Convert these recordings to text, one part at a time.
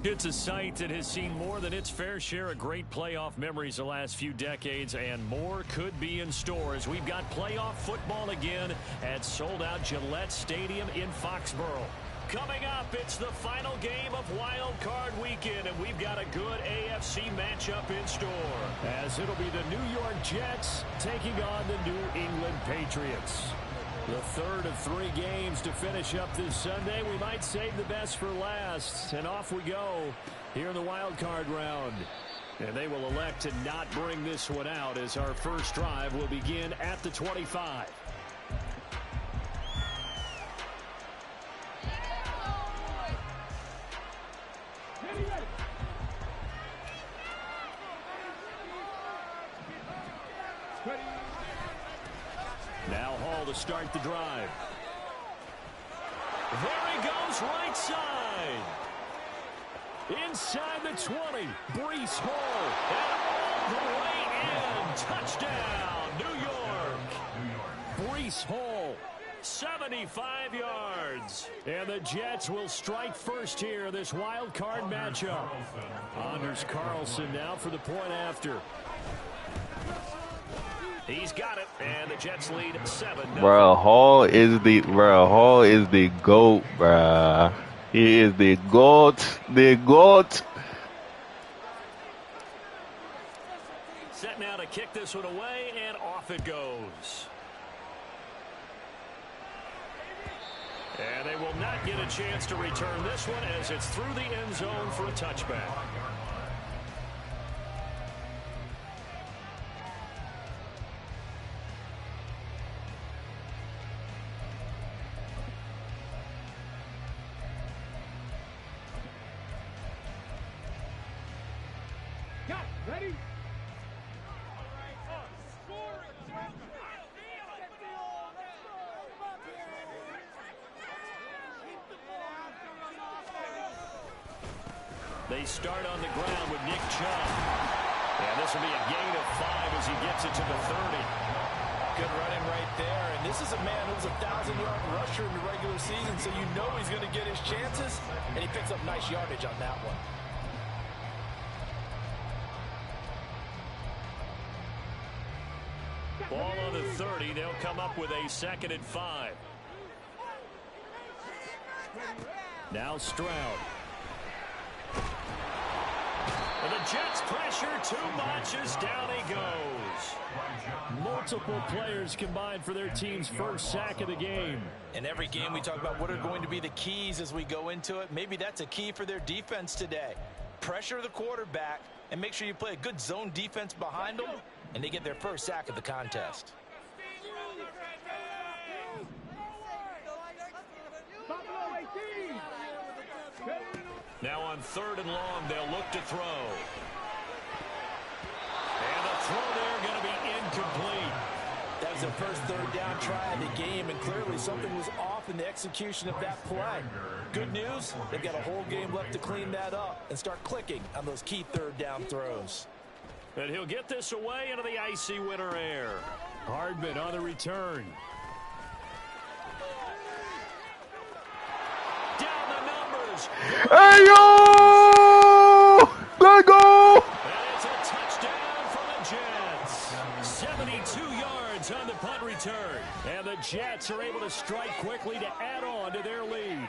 It's a site that has seen more than its fair share of great playoff memories the last few decades, and more could be in store as we've got playoff football again at sold-out Gillette Stadium in Foxborough. Coming up, it's the final game of Wild Card Weekend, and we've got a good AFC matchup in store, as it'll be the New York Jets taking on the New England Patriots. The third of 3 games to finish up this Sunday. We might save the best for last. And off we go here in the wild card round. And they will elect to not bring this one out as our first drive will begin at the 25. Now Hall to start the drive. There he goes, right side. Inside the 20, Breece Hall. And all the way in. Touchdown, New York. Breece Hall, 75 yards. And the Jets will strike first here in this wild card matchup. Anders Carlson now for the point after. He's got it, and the Jets lead 7-0. Hall is the GOAT, bro. He is the GOAT. The GOAT. Set now to kick this one away, and off it goes. And they will not get a chance to return this one as it's through the end zone for a touchback. Ready? They start on the ground with Nick Chubb. And this will be a gain of 5 as he gets it to the 30. Good running right there. And this is a man who's a 1,000-yard rusher in the regular season, so you know he's going to get his chances. And he picks up nice yardage on that one. Ball on the 30. They'll come up with a 2nd and 5. Now Stroud. And the Jets pressure too much as down he goes. Multiple players combined for their team's first sack of the game. In every game we talk about what are going to be the keys as we go into it. Maybe that's a key for their defense today. Pressure the quarterback and make sure you play a good zone defense behind them, and they get their first sack of the contest. Now on 3rd and long, they'll look to throw. And the throw there going to be incomplete. That was their first 3rd down try of the game, and clearly something was off in the execution of that play. Good news, they've got a whole game left to clean that up and start clicking on those key 3rd down throws. And he'll get this away into the icy winter air. Hardman on the return. Down the numbers. Hey, yo! Let go! And it's a touchdown for the Jets. 72 yards on the punt return. And the Jets are able to strike quickly to add on to their lead.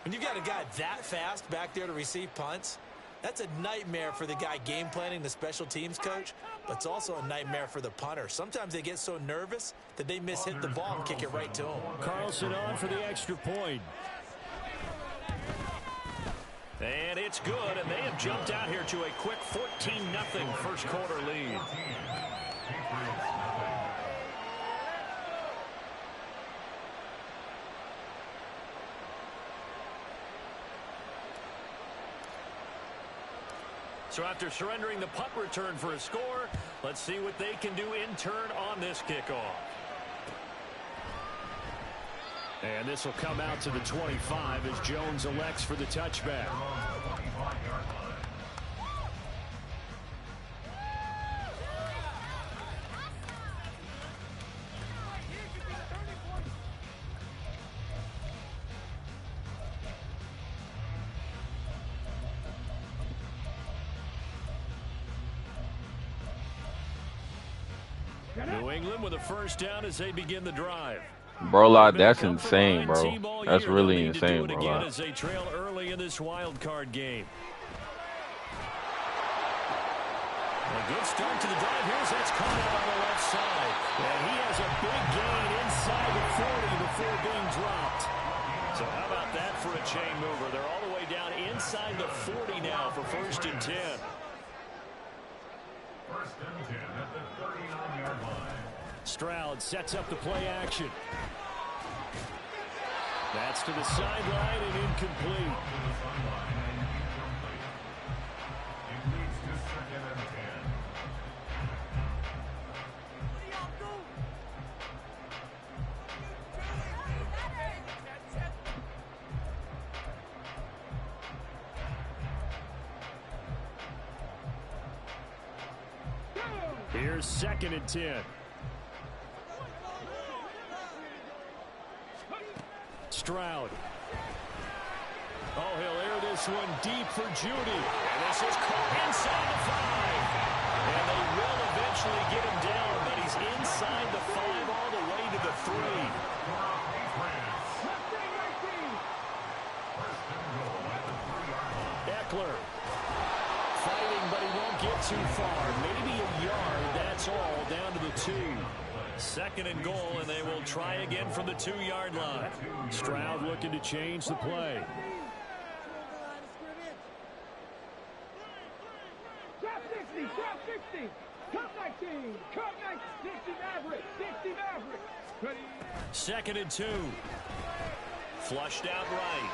When you've got a guy that fast back there to receive punts, that's a nightmare for the guy game planning, the special teams coach, but it's also a nightmare for the punter. Sometimes they get so nervous that they hit the ball and kick it right to him. Carlson on for the extra point. And it's good, and they have jumped out here to a quick 14-0 first quarter lead. So after surrendering the punt return for a score, let's see what they can do in turn on this kickoff. And this will come out to the 25 as Jones elects for the touchback. New England with a first down as they begin the drive. Bro, that's insane, bro. That's really insane, bro. Again as they trail early in this wild card game. A good start to the drive. That's caught out on the left side. And he has a big gain inside the 40 before being dropped. So how about that for a chain mover? They're all the way down inside the 40 now for 1st and 10. 1st and 10 at the 39-yard line. Stroud sets up the play action. That's to the sideline and incomplete. Here's 2nd and 10. Stroud. Oh, he'll air this one deep for Judy. And this is caught inside the 5. And they will eventually get him down, but he's inside the 5 all the way to the 3. Eckler. Fighting, but he won't get too far. Maybe a yard, that's all, down to the 2. 2nd and goal, and they will try again from the 2-yard line. Stroud looking to change the play. Drop 60, drop 60. Cut 19, cut 60 Maverick, 60 Maverick. 2nd and 2. Flushed out right.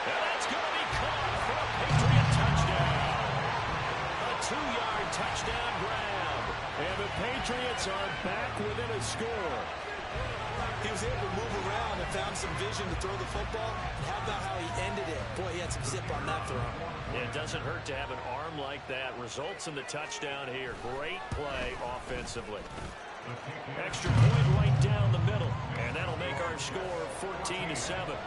And that's going to be caught for a Patriot touchdown. A 2-yard touchdown grab. And the Patriots are back within a score. He was able to move around and found some vision to throw the football. How about how he ended it? Boy, he had some zip on that throw. It doesn't hurt to have an arm like that. Results in the touchdown here. Great play offensively. Extra point right down the middle. And that'll make our score 14-7.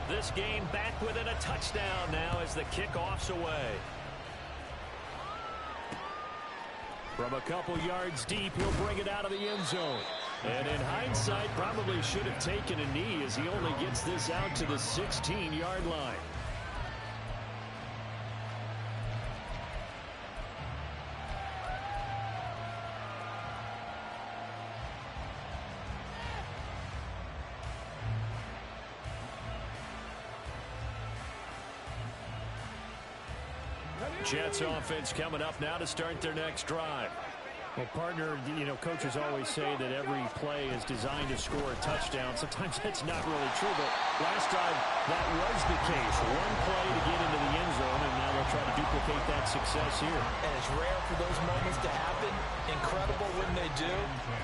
This game back within a touchdown now as the kickoff's away. From a couple yards deep, he'll bring it out of the end zone. And in hindsight, probably should have taken a knee as he only gets this out to the 16-yard line. Jets offense coming up now to start their next drive. Well, partner, coaches always say that every play is designed to score a touchdown. Sometimes that's not really true, but last time that was the case. One play to get into the end zone, and now they'll try to duplicate that success here. And it's rare for those moments to happen. Incredible when they do.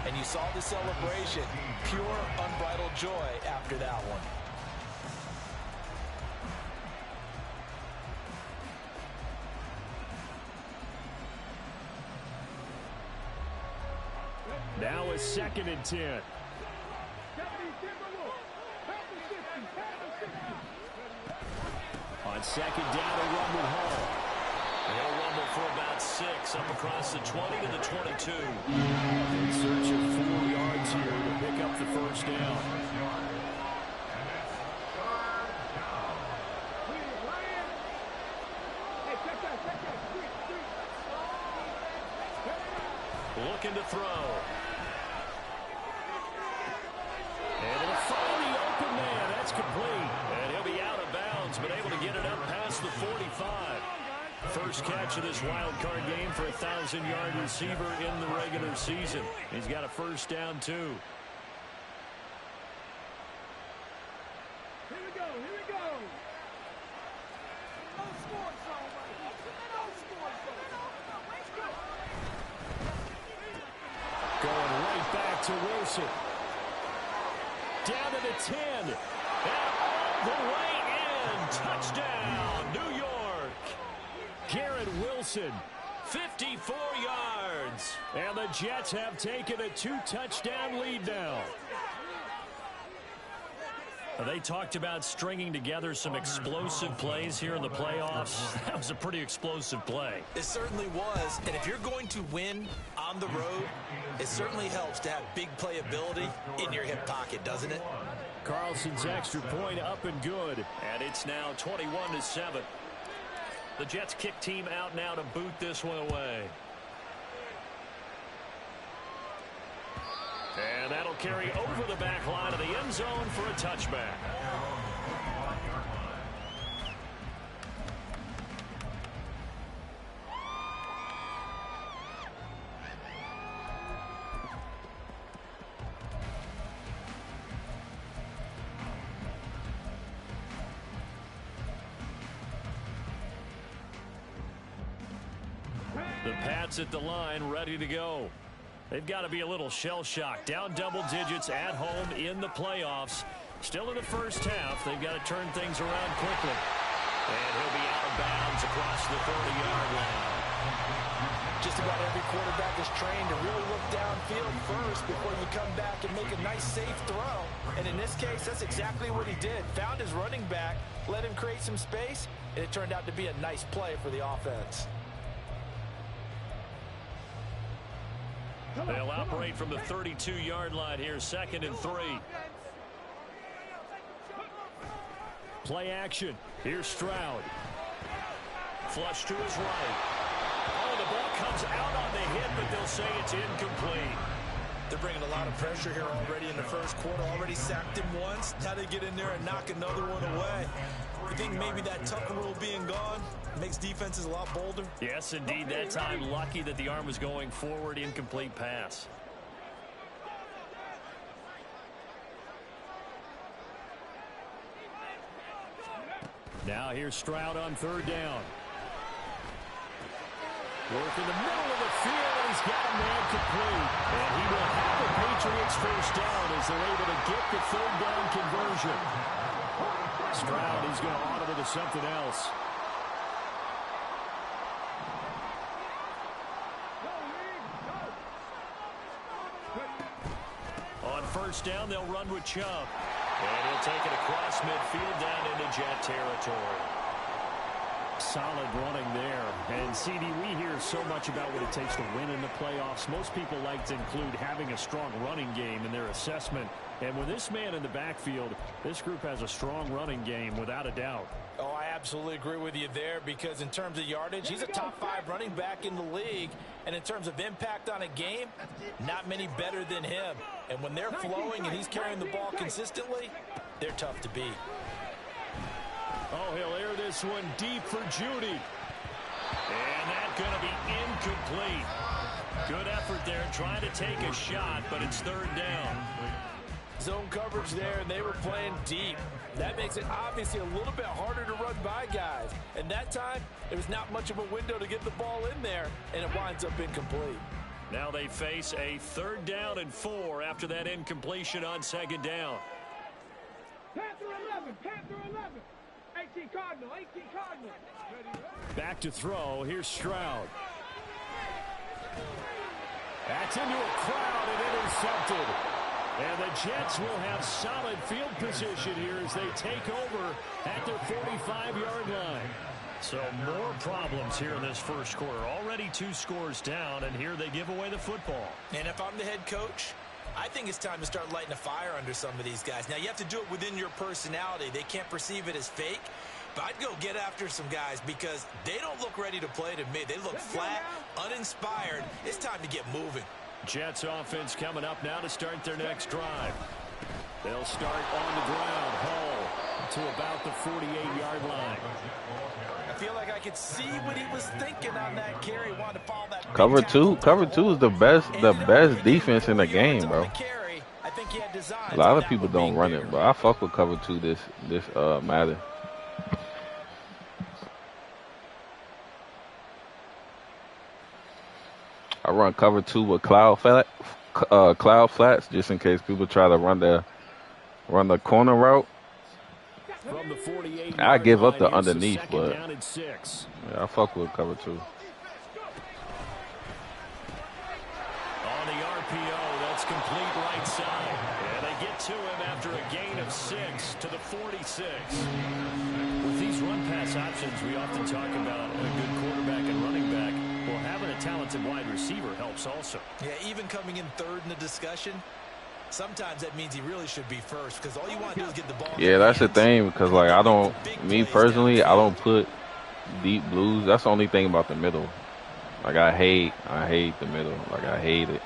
And you saw the celebration. Pure, unbridled joy after that one. Now a 2nd and 10. On 2nd down, a run with Hall. He'll rumble for about 6 up across the 20 to the 22. In search of 4 yards here to pick up the first down. Looking to throw. Able to find the open man. That's complete. And he'll be out of bounds, but able to get it up past the 45. First catch of this wild card game for a 1,000-yard receiver in the regular season. He's got a first down, too. Here we go, here we go. No score zone right here. No score zone. Let's go. Going right back to Wilson. Down to the 10. And all the way in. Touchdown, New York. Garrett Wilson, 54 yards. And the Jets have taken a 2-touchdown lead now. They talked about stringing together some explosive plays here in the playoffs. That was a pretty explosive play. It certainly was. And if you're going to win on the road, it certainly helps to have big playability in your hip pocket, doesn't it? Carlson's extra point up and good. And it's now 21-7. The Jets kick team out now to boot this one away. And that'll carry over the back line of the end zone for a touchback. The Pats at the line, ready to go. They've got to be a little shell-shocked. Down double digits at home in the playoffs. Still in the first half. They've got to turn things around quickly. And he'll be out of bounds across the 30-yard line. Just about every quarterback is trained to really look downfield first before you come back and make a nice, safe throw. And in this case, that's exactly what he did. Found his running back, let him create some space, and it turned out to be a nice play for the offense. They'll operate from the 32-yard line here, 2nd and 3. Play action. Here's Stroud. Flush to his right. Oh, the ball comes out on the hit, but they'll say it's incomplete. They're bringing a lot of pressure here already in the first quarter. Already sacked him once. Now they get in there and knock another one away. You think maybe that Tucker rule being gone makes defenses a lot bolder? Yes, indeed. That time, lucky that the arm was going forward. Incomplete pass. Now here's Stroud on 3rd down. Work in the middle of the field, and he's got a man complete. And he will have the Patriots first down as they're able to get the 3rd down conversion. Stroud is going to audible to something else. On 1st down, they'll run with Chubb. And he'll take it across midfield down into Jet territory. Solid running there. And, CD, we hear so much about what it takes to win in the playoffs. Most people like to include having a strong running game in their assessment. And with this man in the backfield, this group has a strong running game without a doubt. Oh, I absolutely agree with you there, because in terms of yardage, he's a top 5 running back in the league. And in terms of impact on a game, not many better than him. And when they're flowing and he's carrying the ball consistently, they're tough to beat. Oh, he'll air this one deep for Judy. And that's going to be incomplete. Good effort there, trying to take a shot, but it's 3rd down. Zone coverage there, and they were playing deep. That makes it obviously a little bit harder to run by guys. And that time, there was not much of a window to get the ball in there, and it winds up incomplete. Now they face a 3rd down and 4 after that incompletion on 2nd down. Panther 11, Panther 11. 18 Cardinal, 18 Cardinal. Back to throw. Here's Stroud. That's into a crowd and intercepted. And the Jets will have solid field position here as they take over at their 45-yard line. So more problems here in this first quarter. Already 2 scores down, and here they give away the football. And if I'm the head coach, I think it's time to start lighting a fire under some of these guys. Now, you have to do it within your personality. They can't perceive it as fake. But I'd go get after some guys because they don't look ready to play to me. They look flat, uninspired. It's time to get moving. Jets offense coming up now to start their next drive. They'll start on the ground. Hall to about the 48-yard line. I feel like I could see what he was thinking on that carry. Wanted to follow that. Cover two is the best defense in the game, bro. A lot of people don't run it, but I fuck with cover 2 this matter. I run cover 2 with cloud flats just in case people try to run the corner route. From the 48 I give up the line, underneath, but down and 6. yeah, I fuck with cover 2. complete right side. And they get to him after a gain of 6 to the 46. With these run-pass options, we often talk about a good quarterback and running back. Well, having a talented wide receiver helps also. Yeah, even coming in third in the discussion, sometimes that means he really should be first because all you want to do is get the ball. Yeah, that's the thing because, like, I don't, me personally, I don't put deep blues. That's the only thing about the middle. Like, I hate the middle. Like, I hate it.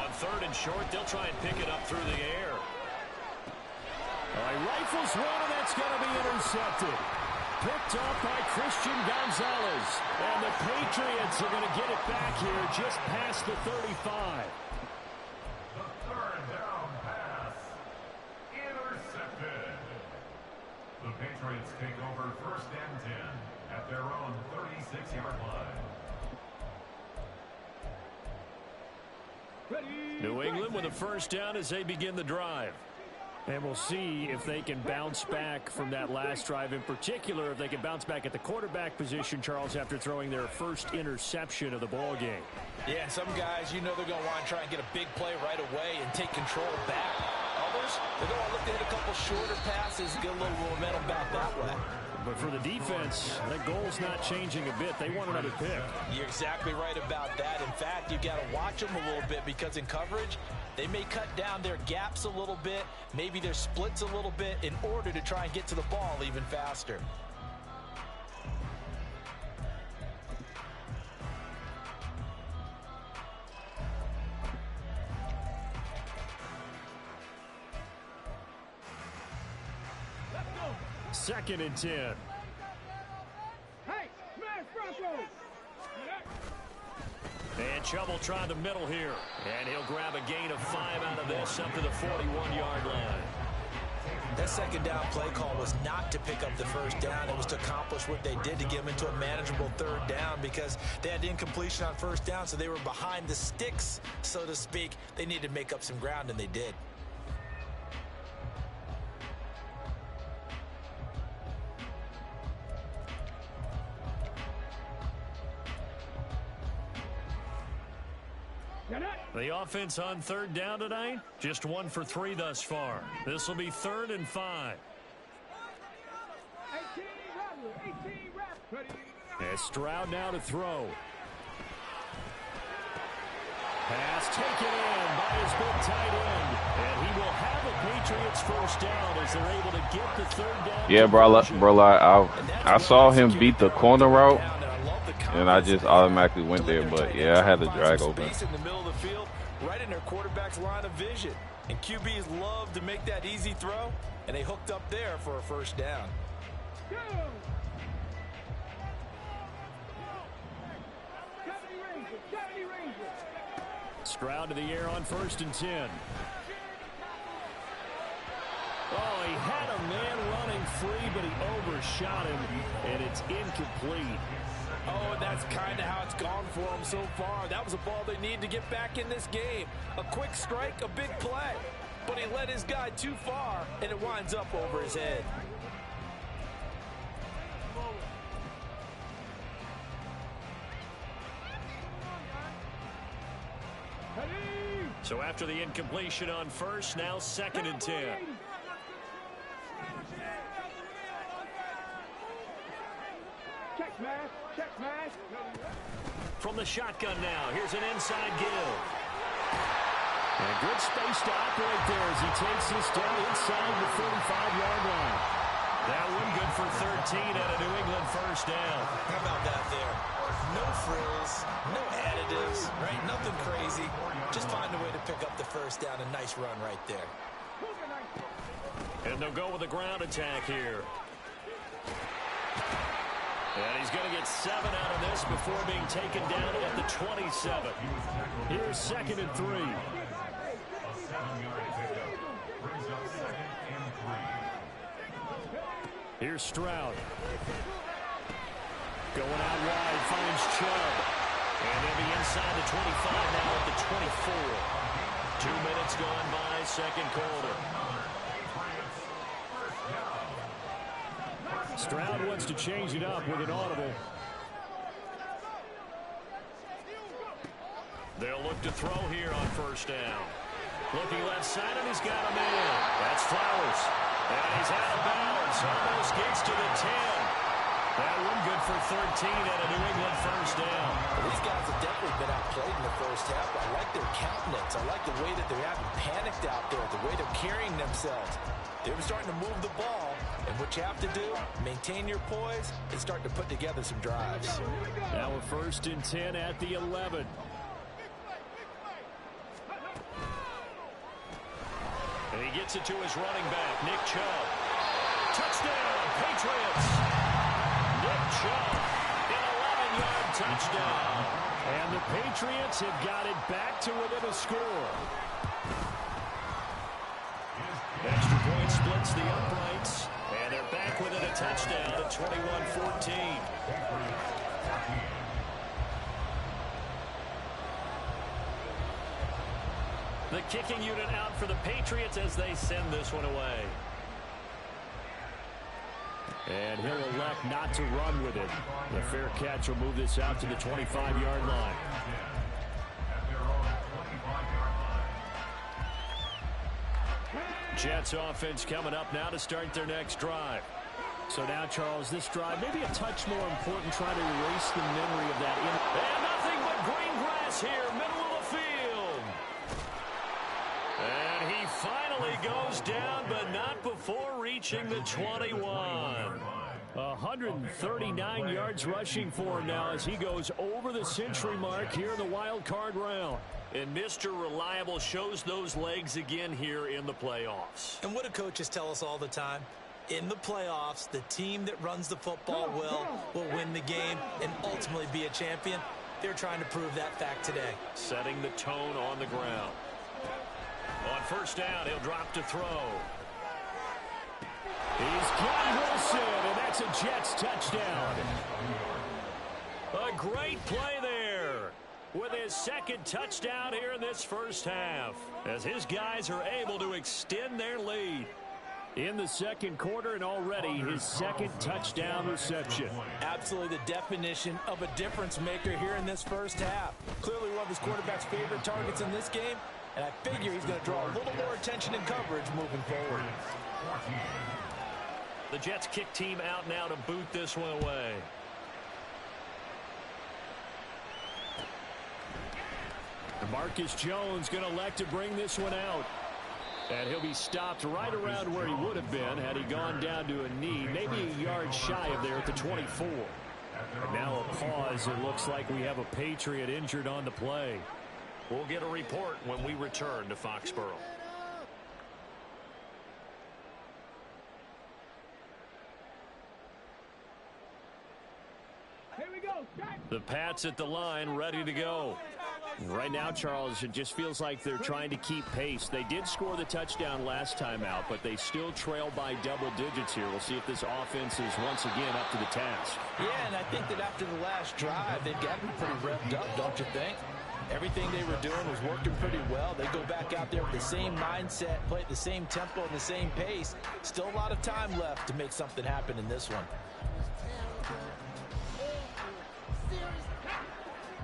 On third and short, they'll try and pick it up through the air. He rifles one, and that's going to be intercepted. Picked up by Christian Gonzalez. And the Patriots are going to get it back here just past the 35. The third down pass. Intercepted. The Patriots take over first and 10 at their own 36-yard line. New England with a first down as they begin the drive. And we'll see if they can bounce back from that last drive. In particular, if they can bounce back at the quarterback position, Charles, after throwing their first interception of the ball game. Yeah, some guys, you know they're going to want to try and get a big play right away and take control back. Others, they're going to look to hit a couple shorter passes and get a little momentum back that way. But for the defense, that goal's not changing a bit. They want another pick. You're exactly right about that. In fact, you've got to watch them a little bit because in coverage, they may cut down their gaps a little bit, maybe their splits a little bit in order to try and get to the ball even faster. Second and 10. Hey, smash Broncos! And Chubb will try the middle here. And he'll grab a gain of 5 out of this up to the 41-yard line. That second down play call was not to pick up the first down. It was to accomplish what they did to get them into a manageable third down because they had incompletion on first down, so they were behind the sticks, so to speak. They needed to make up some ground, and they did. The offense on third down tonight, just 1 for 3 thus far. This will be 3rd and 5. 18 ready. And Stroud now to throw. Pass taken in by his big tight end. And he will have a Patriots first down as they're able to get the third down. Yeah, bro, I saw him beat the corner route, and I just automatically went there. But, yeah, I had the drag open. In the middle of the field, right in their quarterback's line of vision. And QBs love to make that easy throw, and they hooked up there for a first down. Go! Stroud to the air on 1st and 10. Oh, he had a man running free, but he overshot him, and it's incomplete. Oh, and that's kind of how it's gone for them so far. That was a ball they need to get back in this game. A quick strike, a big play. But he led his guy too far, and it winds up over his head. So after the incompletion on first, now 2nd and 10. Check smash, check smash. From the shotgun now, here's an inside give. And good space to operate there as he takes this down inside the 35-yard line. That one good for 13 and a New England first down. How about that there? No frills, no additives, right? Nothing crazy. Just find a way to pick up the first down. A nice run right there. And they'll go with a ground attack here. And he's going to get 7 out of this before being taken down at the 27. Here's 2nd and 3. A 7-yard pickup brings up 2nd and 3. Here's Stroud. Going out wide, finds Chubb. And they'll be inside the 25 now at the 24. 2 minutes gone by, second quarter. Stroud wants to change it up with an audible. They'll look to throw here on first down. Looking left side, and he's got him in. That's Flowers. And he's out of bounds. Almost gets to the 10. That one good for 13 and a New England first down. Well, these guys have definitely been outplayed in the first half. I like their countenance. I like the way that they're having panicked out there, the way they're carrying themselves. They were starting to move the ball, and what you have to do, maintain your poise and start to put together some drives. Now a 1st and 10 at the 11. And he gets it to his running back, Nick Chubb. Touchdown, Patriots! Nick Chubb, an 11-yard touchdown. And the Patriots have got it back to within a score. Extra point splits the uprights, and they're back within a touchdown at 21-14. The kicking unit out for the Patriots as they send this one away. And he'll elect not to run with it. The fair catch will move this out to the 25-yard line. Jets offense coming up now to start their next drive. So now, Charles, this drive maybe a touch more important, trying to erase the memory of that. And nothing but green grass here, middle of the field. And he finally goes down, but not before reaching the 21. 139 yards rushing for him now as he goes over the century mark here in the wild card round. And Mr. Reliable shows those legs again here in the playoffs. And what do coaches tell us all the time? In the playoffs, the team that runs the football well will win the game and ultimately be a champion. They're trying to prove that fact today. Setting the tone on the ground. On first down, he'll drop to throw. He's got Wilson, and that's a Jets touchdown. A great play there with his second touchdown here in this first half, as his guys are able to extend their lead in the second quarter, and already his second touchdown reception. Absolutely the definition of a difference maker here in this first half. Clearly one of his quarterback's favorite targets in this game, and I figure he's going to draw a little more attention and coverage moving forward. The Jets kick team out now to boot this one away. Marcus Jones going to elect to bring this one out. And he'll be stopped right around where he would have been had he gone down to a knee, maybe a yard shy of there at the 24. And now a pause. It looks like we have a Patriot injured on the play. We'll get a report when we return to Foxborough. Here we go. The Pats at the line, ready to go. Right now, Charles, it just feels like they're trying to keep pace. They did score the touchdown last time out, but they still trail by double digits here. We'll see if this offense is once again up to the task. Yeah, and I think that after the last drive, they've gotten pretty revved up, don't you think? Everything they were doing was working pretty well. They go back out there with the same mindset, play at the same tempo and the same pace. Still a lot of time left to make something happen in this one.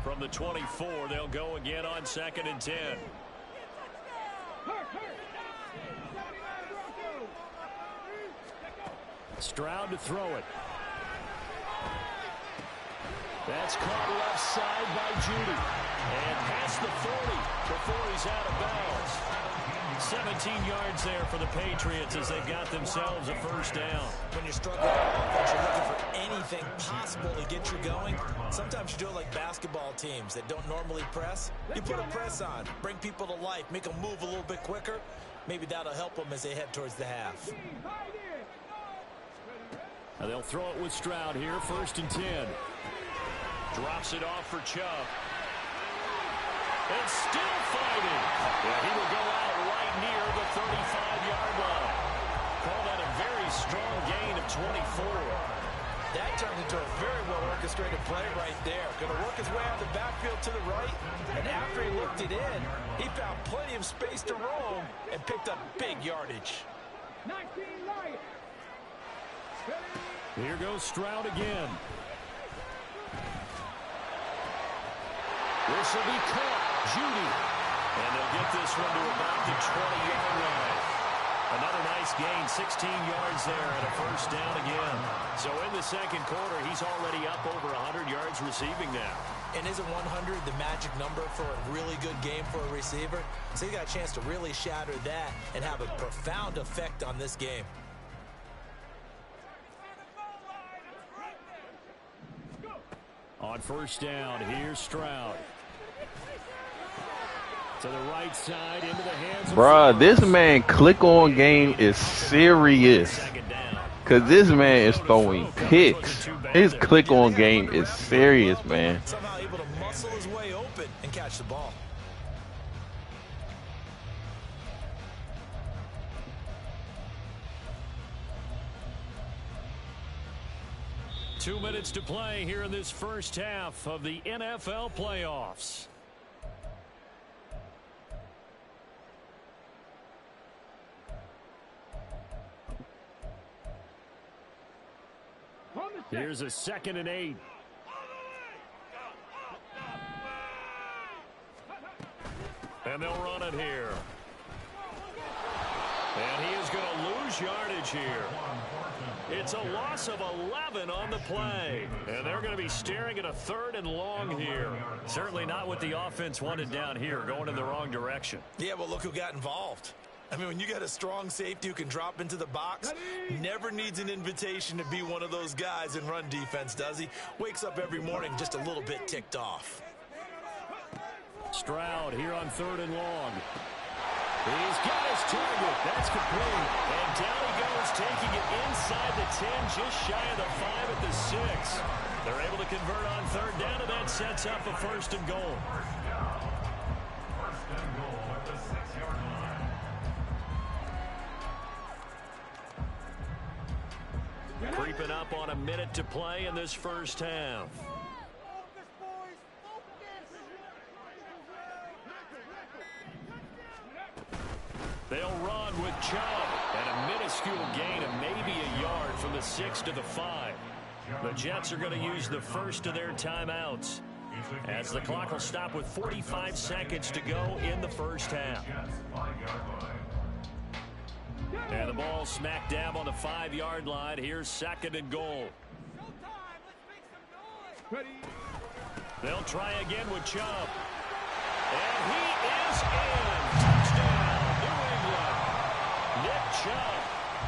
From the 24, they'll go again on 2nd and 10. Stroud to throw it. That's caught left side by Judy. And past the 40 before he's out of bounds. 17 yards there for the Patriots as they've got themselves a first down. When you're struggling on offense, you're looking for anything possible to get you going. Sometimes you do it like basketball teams that don't normally press. You put a press on, bring people to life, make them move a little bit quicker. Maybe that'll help them as they head towards the half. Now they'll throw it with Stroud here, 1st and 10. Drops it off for Chubb. And still fighting. Yeah, he will go out right near the 35-yard line. Call that a very strong gain of 24. That turned into a very well-orchestrated play right there. Going to work his way out of the backfield to the right. And after he looked it in, he found plenty of space to roam and picked up big yardage. 19 Lions. Here goes Stroud again. This will be caught. Judy. And they'll get this one to about the 20-yard line. Another nice gain, 16 yards there, and a first down again. So in the second quarter, he's already up over 100 yards receiving now. And isn't 100 the magic number for a really good game for a receiver? So he got a chance to really shatter that and have a profound effect on this game. On first down, here's Stroud. To the right side, into the hands of Bruh, this man click-on game is serious. Because this man is throwing picks. His click-on game is serious, man. Somehow able to muscle his way open and catch the ball. Two minutes to play here in this first half of the NFL playoffs. Here's a 2nd and 8. And they'll run it here. And he is going to lose yardage here. It's a loss of 11 on the play. And they're going to be staring at a 3rd and long here. Certainly not what the offense wanted down here, going in the wrong direction. Yeah, well, look who got involved. I mean, when you got a strong safety who can drop into the box, never needs an invitation to be one of those guys in run defense, does he? Wakes up every morning just a little bit ticked off. Stroud here on 3rd and long. He's got his target. That's complete. And down he goes, taking it inside the 10, just shy of the 5 at the 6. They're able to convert on 3rd down, and that sets up a 1st and goal. First and goal at the 6-yard line. Creeping up on a minute to play in this first half. They'll run with Chubb, and a minuscule gain of maybe a yard from the 6 to the 5. The Jets are going to use the first of their timeouts, as the clock will stop with 45 seconds to go in the first half. And the ball smack dab on the 5-yard line. Here's 2nd and goal. They'll try again with Chubb. And he is in. Touchdown, New England. Nick Chubb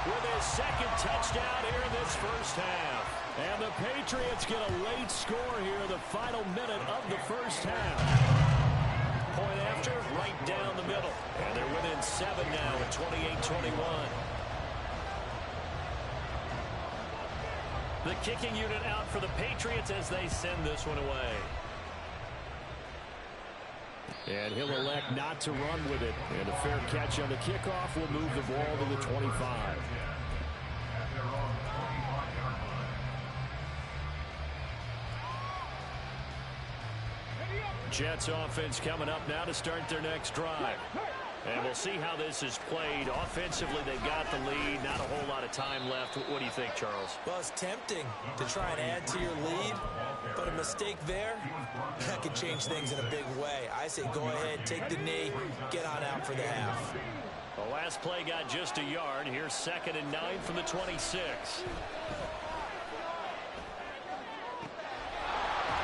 with his 2nd touchdown here in this first half. And the Patriots get a late score here in the final minute of the first half. Point after, right down the middle. And they're within 7 now at 28-21. The kicking unit out for the Patriots as they send this one away. And he'll elect not to run with it. And a fair catch on the kickoff will move the ball to the 25. Jets offense coming up now to start their next drive. And we'll see how this is played. Offensively, they got the lead. Not a whole lot of time left. What do you think, Charles? Well, it's tempting to try and add to your lead, but a mistake there, that could change things in a big way. I say go ahead, take the knee, get on out for the half. The last play got just a yard. Here's 2nd and 9 from the 26.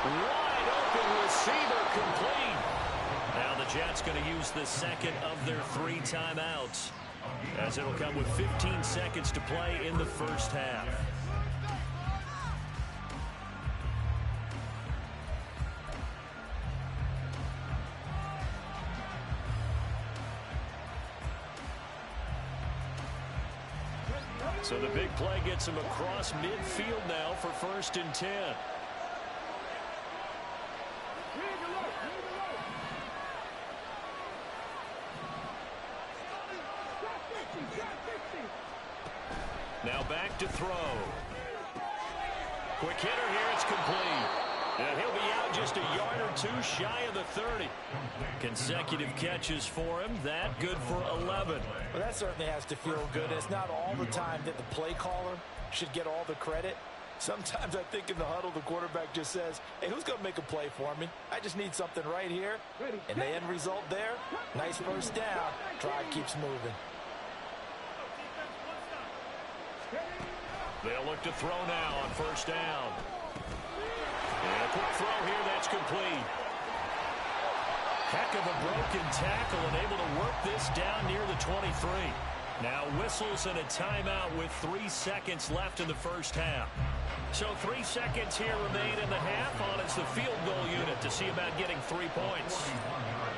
Wide open receiver complete. Now the Jets going to use the 2nd of their 3 timeouts, as it'll come with 15 seconds to play in the first half. So the big play gets him across midfield now for 1st and 10. Now back to throw. Quick hitter here, it's complete. And he'll be out just a yard or 2 shy of the 30. Consecutive catches for him. That good for 11. Well, that certainly has to feel good. It's not all the time that the play caller should get all the credit. Sometimes I think in the huddle, the quarterback just says, hey, who's going to make a play for me? I just need something right here. And the end result there, nice first down. Drive keeps moving. They'll look to throw now on first down. And a quick throw here, that's complete. Heck of a broken tackle and able to work this down near the 23. Now whistles and a timeout with 3 seconds left in the first half. So 3 seconds here remain in the half on as the field goal unit to see about getting 3 points.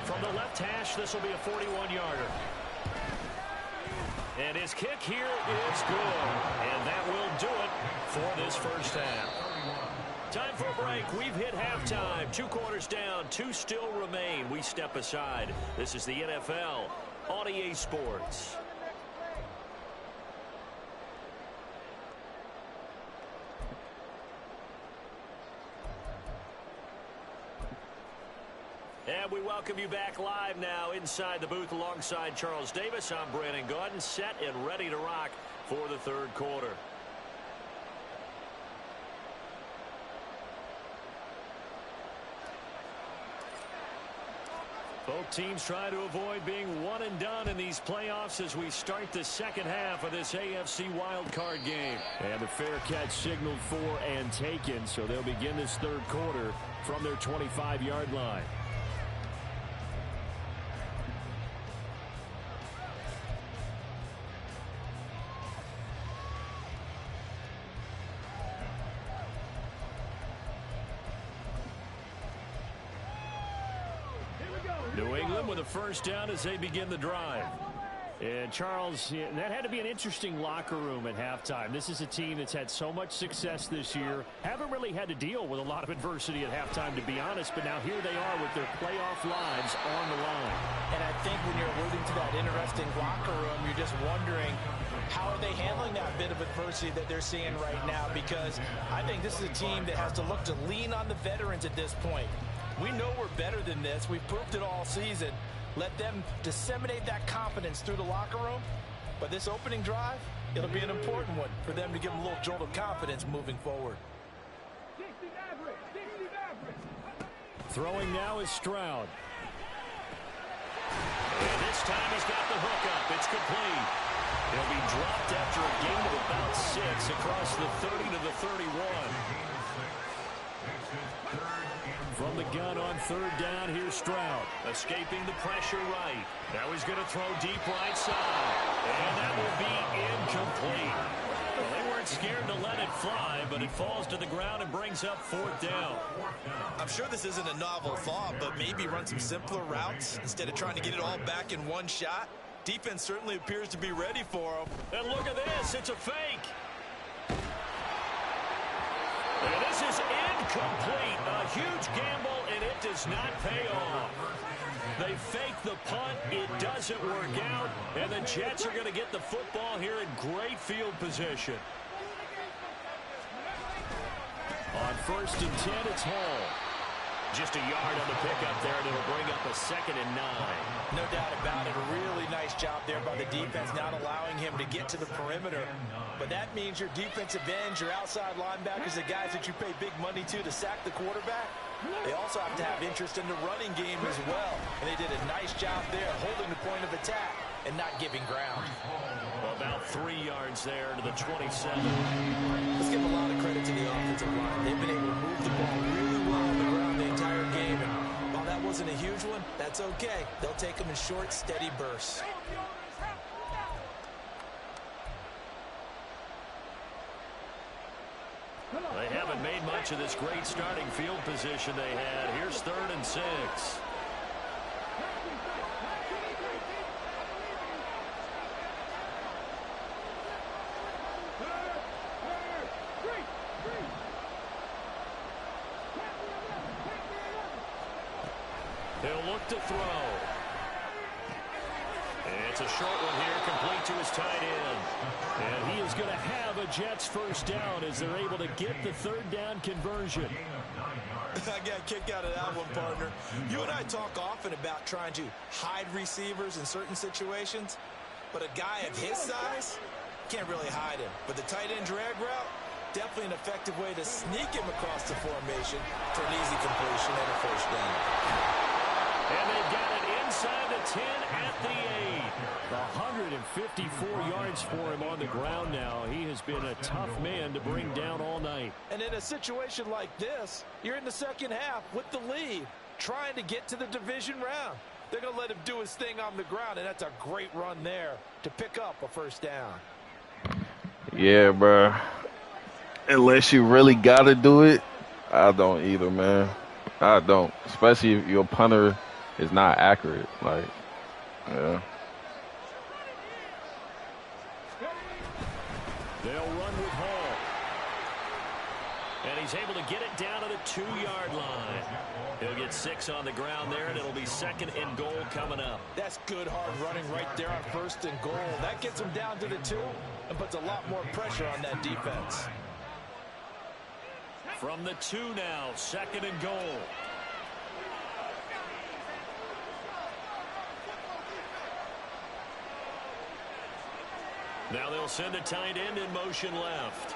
From the left hash, this will be a 41-yarder. And his kick here is good. And that will do it for this first half. Time for a break. We've hit halftime. 2 quarters down. 2 still remain. We step aside. This is the NFL on EA Sports. And we welcome you back live now inside the booth alongside Charles Davis. I'm Brandon Gaudin, set and ready to rock for the third quarter. Both teams try to avoid being one and done in these playoffs as we start the second half of this AFC wildcard game. And the fair catch signaled for and taken, so they'll begin this third quarter from their 25-yard line. New England with a first down as they begin the drive. And Charles, that had to be an interesting locker room at halftime. This is a team that's had so much success this year. Haven't really had to deal with a lot of adversity at halftime, to be honest. But now here they are with their playoff lives on the line. And I think when you're alluding to that interesting locker room, you're just wondering, how are they handling that bit of adversity that they're seeing right now? Because I think this is a team that has to look to lean on the veterans at this point. We know we're better than this. We've proved it all season. Let them disseminate that confidence through the locker room. But this opening drive, it'll be an important one for them to give them a little jolt of confidence moving forward. Throwing now is Stroud. And this time he's got the hook up. It's complete. He'll be dropped after a gain of about 6 across the 30 to the 31. From the gun on third down, here's Stroud. Escaping the pressure right. Now he's going to throw deep right side. And that will be incomplete. Well, they weren't scared to let it fly, but it falls to the ground and brings up fourth down. I'm sure this isn't a novel thought, but maybe run some simpler routes instead of trying to get it all back in one shot. Defense certainly appears to be ready for him. And look at this. It's a fake. And this is incomplete. A huge gamble, and it does not pay off. They fake the punt. It doesn't work out. And the Jets are going to get the football here in great field position. On first and 10, it's Hall. Just a yard on the pickup there, and it'll bring up a 2nd and 9. No doubt about it. A really nice job there by the defense, not allowing him to get to the perimeter. But that means your defensive ends, your outside linebackers, the guys that you pay big money to sack the quarterback, they also have to have interest in the running game as well. And they did a nice job there holding the point of attack and not giving ground. About 3 yards there to the 27. Let's give a lot of credit to the offensive line. They've been able to move the ball really well on the ground the entire game. And while that wasn't a huge one, that's okay. They'll take them in short, steady bursts. They haven't made much of this great starting field position they had. Here's 3rd and 6. He'll look to throw. It's a short one here, complete to his tight end. And he is going to have a Jets first down as they're able to get the 3rd down conversion. I got a kick out of that one, partner. You and I talk often about trying to hide receivers in certain situations, but a guy of his size can't really hide him. But the tight end drag route, Definitely an effective way to sneak him across the formation for an easy completion and a first down. And they've got it inside the 10 at the 8. 154 yards for him on the ground now. He has been a tough man to bring down all night. And in a situation like this, you're in the second half with the lead, trying to get to the division round. They're going to let him do his thing on the ground, and that's a great run there to pick up a first down. Yeah, bro. Unless you really got to do it, I don't either, man. I don't. Especially if your punter is not accurate. Like, yeah. They'll run with Hall. And he's able to get it down to the 2-yard line. He'll get 6 on the ground there, and it'll be 2nd and goal coming up. That's good hard running right there on 1st and goal. That gets him down to the 2 and puts a lot more pressure on that defense. From the 2 now, 2nd and goal. Now they'll send a tight end in motion left.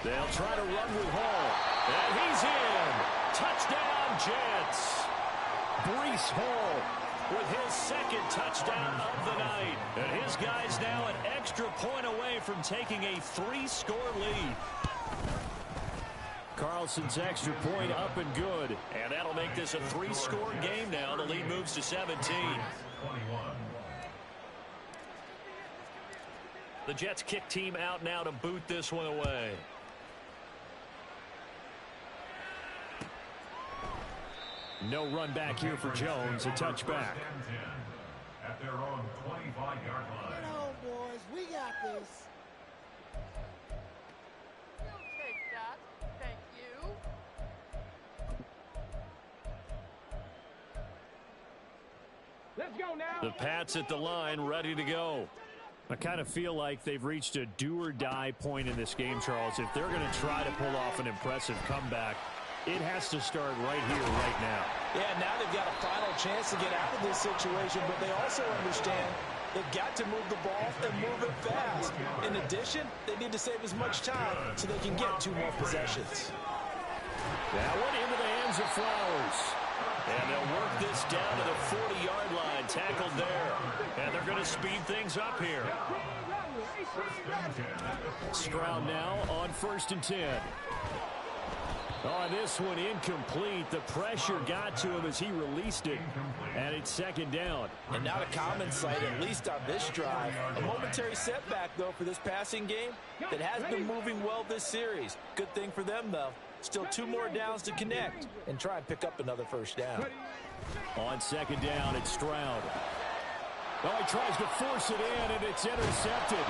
They'll try to run with Hall. And he's in. Touchdown, Jets. Breece Hall with his 2nd touchdown of the night. And his guy's now an extra point away from taking a 3-score lead. Carlson's extra point up and good. And that'll make this a 3-score game now. The lead moves to 17. The Jets kick team out now to boot this one away. No run back here for Jones. A touchback. At their own 25-yard line. Get on, boys. We got this. Take that. Thank you. Let's go now. The Pats at the line, ready to go. I kind of feel like they've reached a do-or-die point in this game, Charles. If they're going to try to pull off an impressive comeback, it has to start right here, right now. Yeah, now they've got a final chance to get out of this situation, but they also understand they've got to move the ball and move it fast. In addition, they need to save as much time so they can get 2 more possessions. That one into the hands of Flowers. And they'll work this down to the 40-yard line, tackled there. And they're going to speed things up here. Stroud now on 1st and 10. On this one, incomplete. The pressure got to him as he released it, and it's 2nd down. And not a common sight, at least on this drive. A momentary setback, though, for this passing game that has been moving well this series. Good thing for them, though. Still 2 more downs to connect and try and pick up another first down. On 2nd down, it's Stroud. Oh, he tries to force it in, and it's intercepted.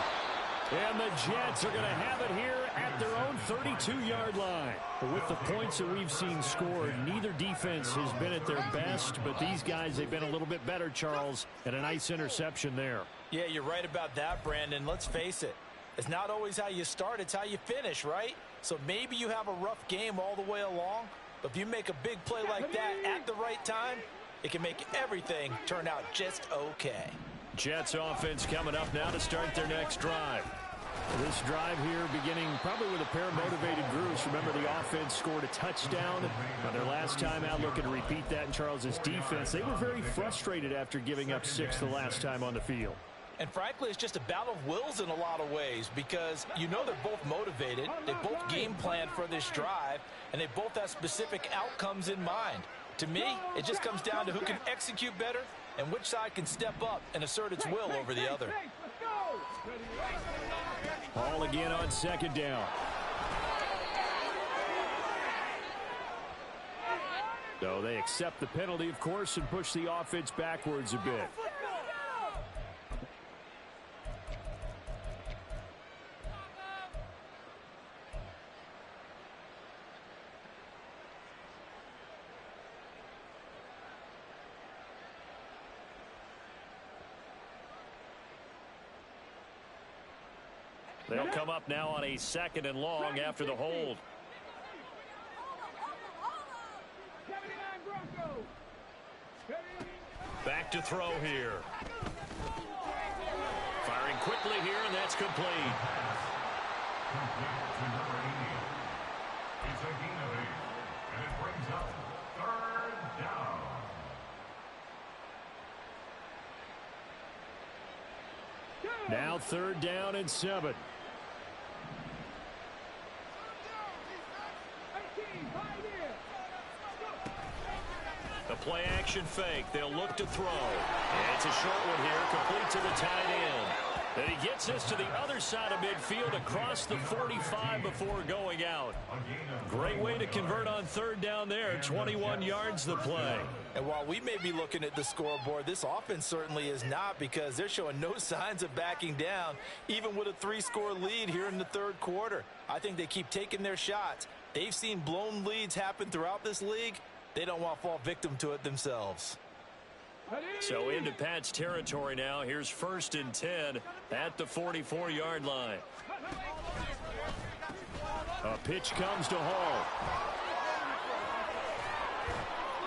And the Jets are going to have it here at their own 32-yard line. With the points that we've seen scored, neither defense has been at their best, but these guys, they've been a little bit better, Charles, and a nice interception there. Yeah, you're right about that, Brandon. Let's face it. It's not always how you start, it's how you finish, right? So maybe you have a rough game all the way along, but if you make a big play like that at the right time, it can make everything turn out just okay. Jets offense coming up now to start their next drive. This drive here beginning probably with a pair of motivated groups. Remember, the offense scored a touchdown on their last time out. Looking to repeat that in Charles's defense. They were very frustrated after giving up 6 the last time on the field. And frankly, it's just a battle of wills in a lot of ways because you know they're both motivated. They both game planned for this drive, and they both have specific outcomes in mind. To me, it just comes down to who can execute better and which side can step up and assert its will over the other. Hall again on 2nd down. So they accept the penalty, of course, and push the offense backwards a bit. They'll come up now on a 2nd and long after the hold. Back to throw here. Firing quickly here, and that's complete. Complete to number 80. It's a gain of 8, and it brings up third down. Now 3rd down and 7. The play action fake. They'll look to throw. And it's a short one here, complete to the tight end. And he gets this to the other side of midfield across the 45 before going out. Great way to convert on 3rd down there. 21 yards the play. And while we may be looking at the scoreboard, this offense certainly is not, because they're showing no signs of backing down, even with a 3-score lead here in the 3rd quarter. I think they keep taking their shots. They've seen blown leads happen throughout this league. They don't want to fall victim to it themselves. So into Pat's territory now. Here's 1st and 10 at the 44-yard line. A pitch comes to Hall.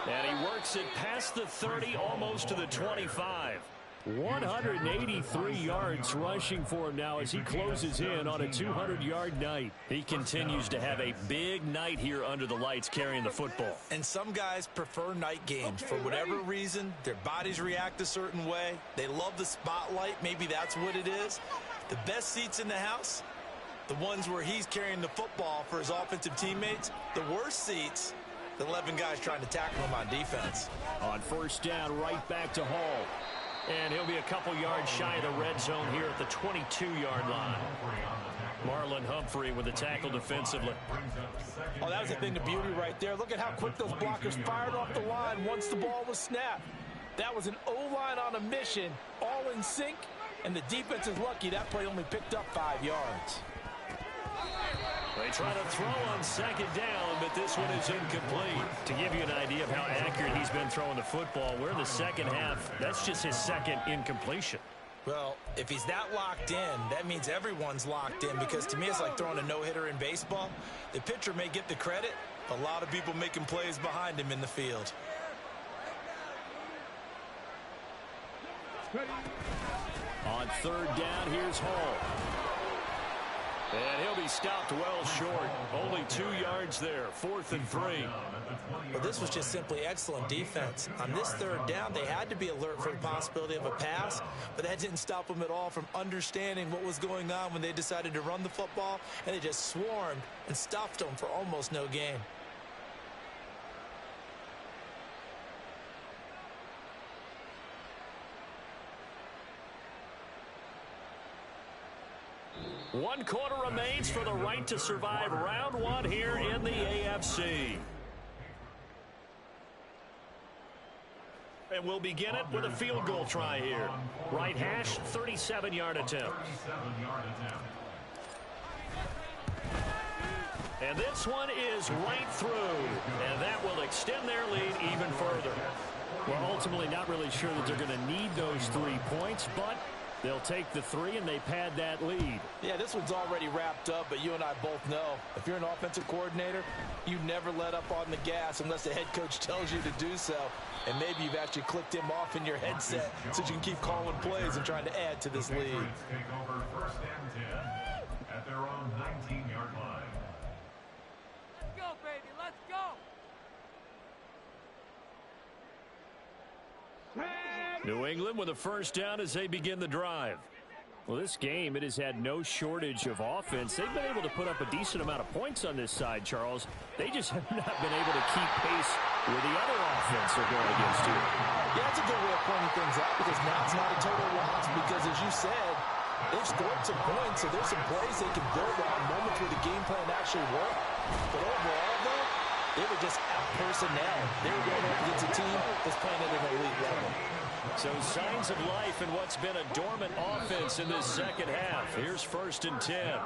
And he works it past the 30, almost to the 25. 183 yards rushing for him now as he closes in on a 200-yard night. He continues to have a big night here under the lights carrying the football. And some guys prefer night games. For whatever reason, their bodies react a certain way. They love the spotlight. Maybe that's what it is. The best seats in the house, the ones where he's carrying the football for his offensive teammates. The worst seats, the 11 guys trying to tackle him on defense. On 1st down, right back to Hall. And he'll be a couple yards shy of the red zone here at the 22-yard line. Marlon Humphrey with the tackle defensively. Oh, that was the thing, the beauty right there. Look at how quick those blockers fired off the line once the ball was snapped. That was an O-line on a mission, all in sync, and the defense is lucky that play only picked up 5 yards. They try to throw on 2nd down, but this one is incomplete. To give you an idea of how accurate he's been throwing the football, we're in the 2nd half. That's just his 2nd incompletion. Well, if he's that locked in, that means everyone's locked in, because to me it's like throwing a no-hitter in baseball. The pitcher may get the credit, a lot of people making plays behind him in the field. On 3rd down, here's Hall. And he'll be stopped well short. Only 2 yards there. 4th and 3. Well, this was just simply excellent defense. On this 3rd down, they had to be alert for the possibility of a pass, but that didn't stop them at all from understanding what was going on when they decided to run the football, and they just swarmed and stuffed them for almost no gain. One quarter remains for the right to survive round 1 here in the AFC. And we'll begin it with a field goal try here. Right hash, 37-yard attempt. And this one is right through. And that will extend their lead even further. Well, ultimately not really sure that they're going to need those 3 points, but they'll take the 3 and they pad that lead. Yeah, this one's already wrapped up, but you and I both know if you're an offensive coordinator, you never let up on the gas unless the head coach tells you to do so. And maybe you've actually clicked him off in your headset so you can keep calling plays and trying to add to this lead. Take over 1st and 10 at their own 19-yard line. Let's go, baby. Let's go. New England with a 1st down as they begin the drive. Well, this game, it has had no shortage of offense. They've been able to put up a decent amount of points on this side, Charles. They just have not been able to keep pace with the other offense they're going against here. Yeah, that's a good way of pointing things out, because now it's not a total loss, because as you said, they've scored some points, so there's some plays they can build on, moments where the game plan actually worked. But overall, though, they were just out-personnel. They were going up against a team that's playing at an elite level. So signs of life in what's been a dormant offense in this 2nd half. Here's 1st and 10.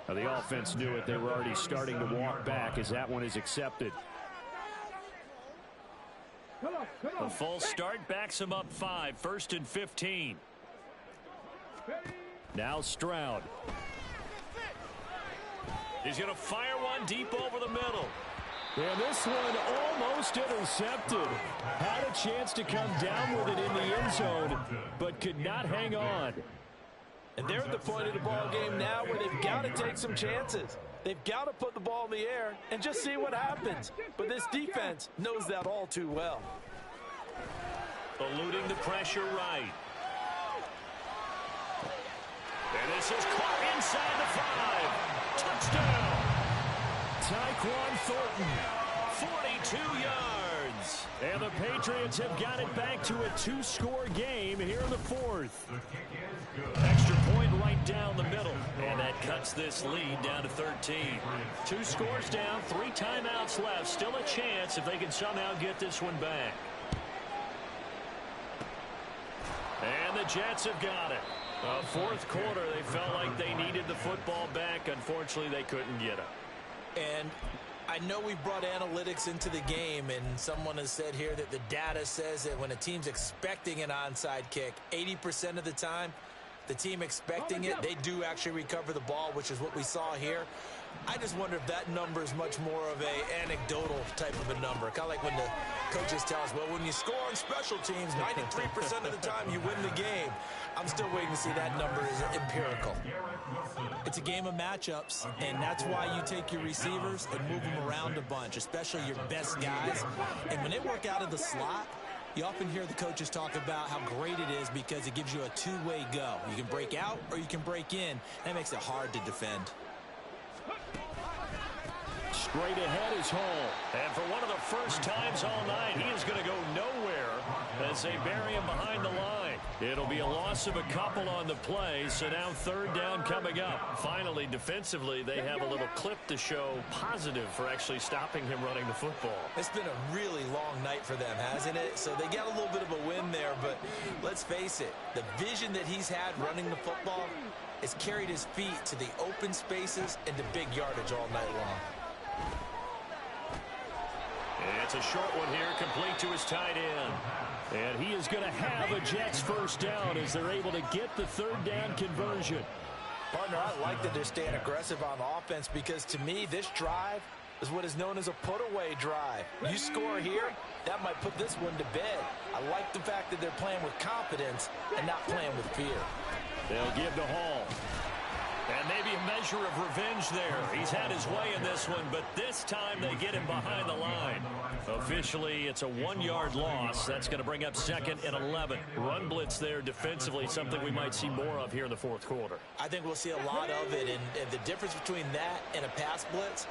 Now, the offense knew it. They were already starting to walk back as that one is accepted. The false start backs him up 5. 1st and 15. Now Stroud. He's going to fire one deep over the middle. And this one almost intercepted. Had a chance to come down with it in the end zone, but could not hang on. And they're at the point of the ball game now where they've got to take some chances. They've got to put the ball in the air and just see what happens. But this defense knows that all too well. Eluding the pressure right. And this is caught inside the 5. Touchdown. Tyquan Thornton, 42 yards. And the Patriots have got it back to a 2-score game here in the 4th. Extra point right down the middle. And that cuts this lead down to 13. 2 scores down, 3 timeouts left. Still a chance if they can somehow get this one back. And the Jets have got it. Fourth quarter, they felt like they needed the football back. Unfortunately, they couldn't get it. And I know we brought analytics into the game, and someone has said here that the data says that when a team's expecting an onside kick, 80% of the time, the team expecting it, they do actually recover the ball, which is what we saw here. I just wonder if that number is much more of a anecdotal type of a number. Kind of like when the coaches tell us, well, when you score on special teams, 93% of the time you win the game. I'm still waiting to see that number is empirical. It's a game of matchups, and that's why you take your receivers and move them around a bunch, especially your best guys. And when they work out of the slot, you often hear the coaches talk about how great it is because it gives you a two-way go. You can break out or you can break in. That makes it hard to defend. Straight ahead is Hall. And for one of the first times all night, he is going to go nowhere as they bury him behind the line. It'll be a loss of a couple on the play, so now third down coming up. Finally, defensively, they have a little clip to show positive for actually stopping him running the football. It's been a really long night for them, hasn't it? So they got a little bit of a win there, but let's face it, the vision that he's had running the football has carried his feet to the open spaces and to big yardage all night long. It's a short one here, complete to his tight end. And he is going to have a Jets first down as they're able to get the third down conversion. Partner, I like that they're staying aggressive on offense because to me, this drive is what is known as a put-away drive. You score here, that might put this one to bed. I like the fact that they're playing with confidence and not playing with fear. They'll give to Hall. And maybe a measure of revenge there. He's had his way in this one, but this time they get him behind the line. Officially, it's a 1-yard loss. That's going to bring up 2nd and 11. Run blitz there defensively, something we might see more of here in the fourth quarter. I think we'll see a lot of it, and the difference between that and a pass blitz,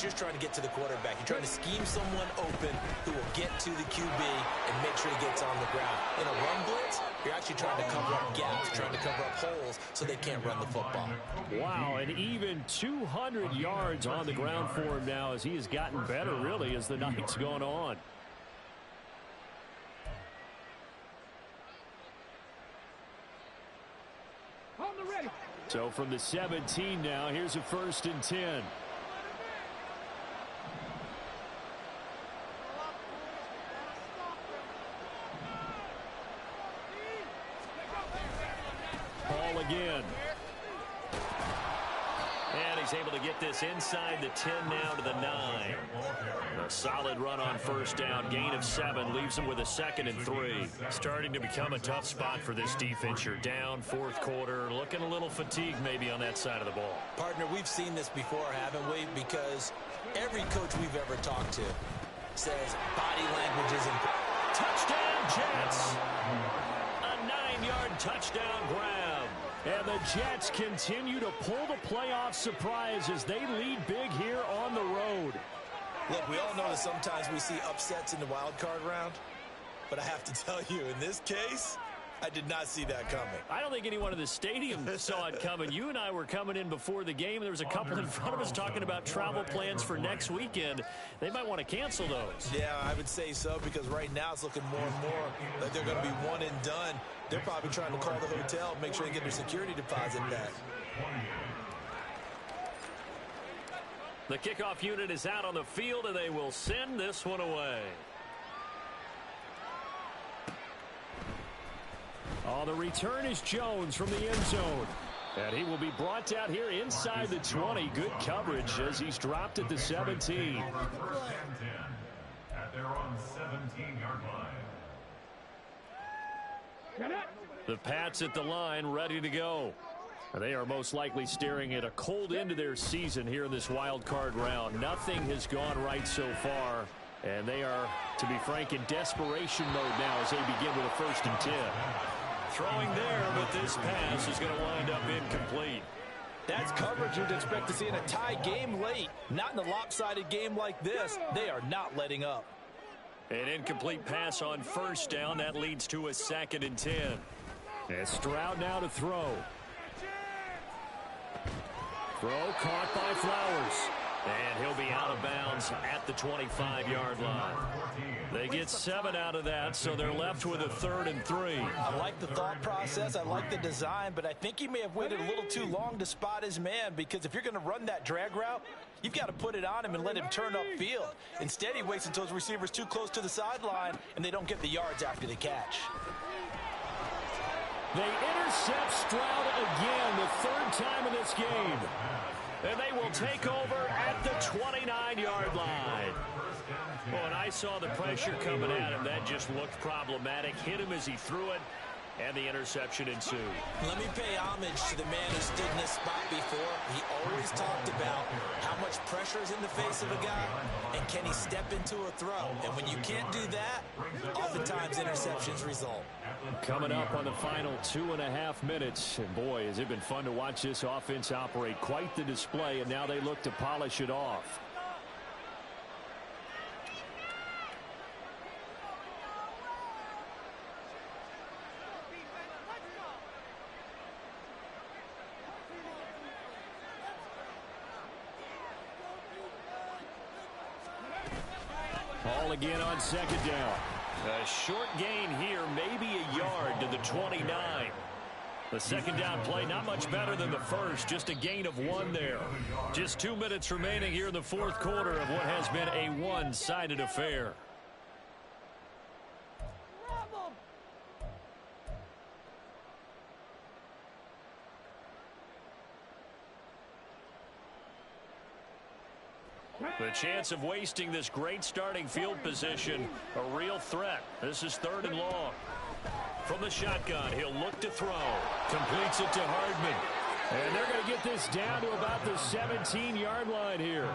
you're trying to get to the quarterback. You're trying to scheme someone open who will get to the QB and make sure he gets on the ground. In a run blitz, you're actually trying to cover up gaps, trying to cover up holes so they can't run the football. Wow, and even 200 yards on the ground for him now as he has gotten better, really, as the night's gone on. So from the 17 now, here's a 1st and 10. Ball again. And he's able to get this inside the 10 now to the 9. A solid run on first down. Gain of 7 leaves him with a 2nd and 3. Starting to become a tough spot for this defense. You're down fourth quarter. Looking a little fatigued maybe on that side of the ball. Partner, we've seen this before, haven't we? Because every coach we've ever talked to says body language is important. Touchdown Jets. A 9-yard touchdown grab. And the Jets continue to pull the playoff surprise as they lead big here on the road. Look, we all know that sometimes we see upsets in the wild card round, but I have to tell you, in this case, I did not see that coming. I don't think anyone in the stadium saw it coming. You and I were coming in before the game. There was a couple in front of us talking about travel plans for next weekend. They might want to cancel those. Yeah, I would say so, because right now it's looking more and more like they're going to be one and done. They're probably trying to call the hotel, make sure they get their security deposit back. The kickoff unit is out on the field, and they will send this one away. On the return is Jones from the end zone. And he will be brought down here inside the 20. Good coverage as he's dropped at the 17. At their own 17-yard line. The Pats at the line, ready to go. They are most likely staring at a cold end to their season here in this wild card round. Nothing has gone right so far, and they are, to be frank, in desperation mode now as they begin with a 1st and 10. Throwing there, but this pass is going to wind up incomplete. That's coverage you'd expect to see in a tie game late. Not in a lopsided game like this. They are not letting up. An incomplete pass on 1st down. That leads to a 2nd and 10. And Stroud now to throw. Throw caught by Flowers. And he'll be out of bounds at the 25-yard line. They get 7 out of that, so they're left with a 3rd and 3. I like the thought process. I like the design, but I think he may have waited a little too long to spot his man, because if you're going to run that drag route, you've got to put it on him and let him turn upfield. Instead, he waits until his receiver's too close to the sideline, and they don't get the yards after the catch. They intercept Stroud again, the 3rd time in this game. And they will take over at the 29-yard line. Well, and I saw the pressure coming at him. That just looked problematic. Hit him as he threw it, and the interception ensued. Let me pay homage to the man who stood in this spot before. He always talked about how much pressure is in the face of a guy, and can he step into a throw. And when you can't do that, oftentimes interceptions result. Coming up on the final 2.5 minutes. And boy, has it been fun to watch this offense operate. Quite the display, and now they look to polish it off. Ball again on 2nd down. A short gain here, maybe a yard to the 29. The 2nd down play, not much better than the 1st, just a gain of 1 there. Just 2 minutes remaining here in the 4th quarter of what has been a one-sided affair. The chance of wasting this great starting field position, a real threat. This is 3rd and long. From the shotgun, he'll look to throw. Completes it to Hardman. And they're going to get this down to about the 17-yard line here.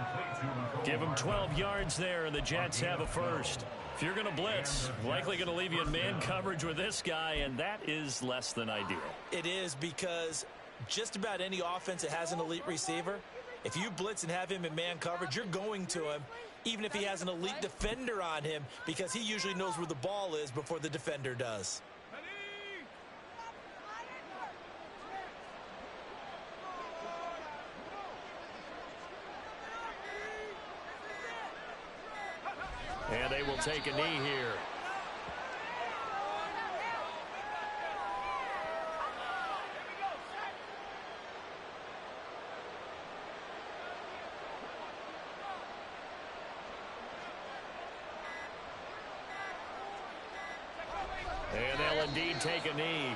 Give them 12 yards there, and the Jets have a 1st. If you're going to blitz, likely going to leave you in man coverage with this guy, and that is less than ideal. It is, because just about any offense that has an elite receiver, if you blitz and have him in man coverage, you're going to him, even if he has an elite defender on him, because he usually knows where the ball is before the defender does. And they will take a knee here. And they'll indeed take a knee.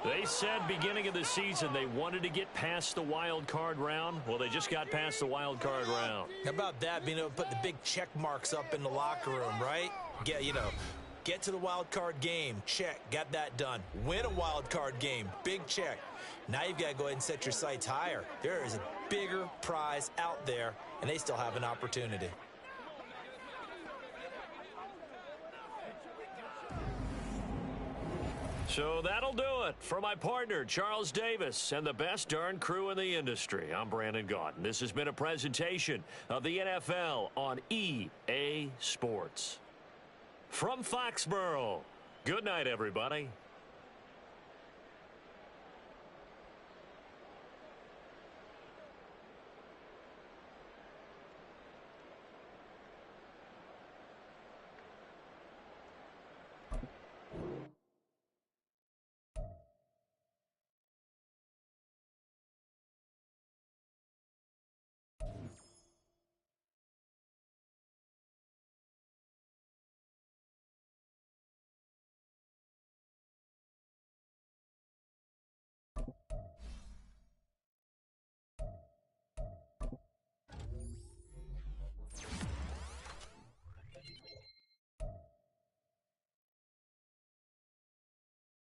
They said beginning of the season they wanted to get past the wild card round. Well, they just got past the wild card round. How about that, being able to put the big check marks up in the locker room, right? Get to the wild card game, check, got that done. Win a wild card game, big check. Now you've got to go ahead and set your sights higher. There is a bigger prize out there, and they still have an opportunity. So that'll do it for my partner, Charles Davis, and the best darn crew in the industry. I'm Brandon Gaudin. This has been a presentation of the NFL on EA Sports. From Foxborough, good night, everybody.